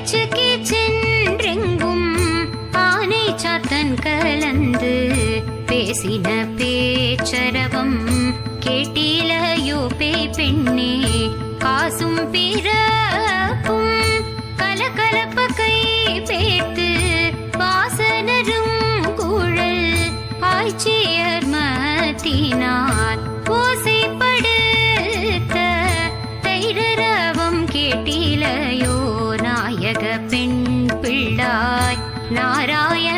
பேச்சுக்கு சென்றெங்கும் ஆனை சாத்தன் கலந்து பேசின பேச்சரவம் கேட்டிலையோ பேய் பெண்ணே காசும் பிறப்பும் கலகலப்ப கை பேர்த்து வாசனரும் குழல் ஆய்ச்சியர் மத்தினார் ஓசைப்படுத்த தைரரவம் கேட்டிலையோ நாயக பெண் பிள்ளாய் நாராயண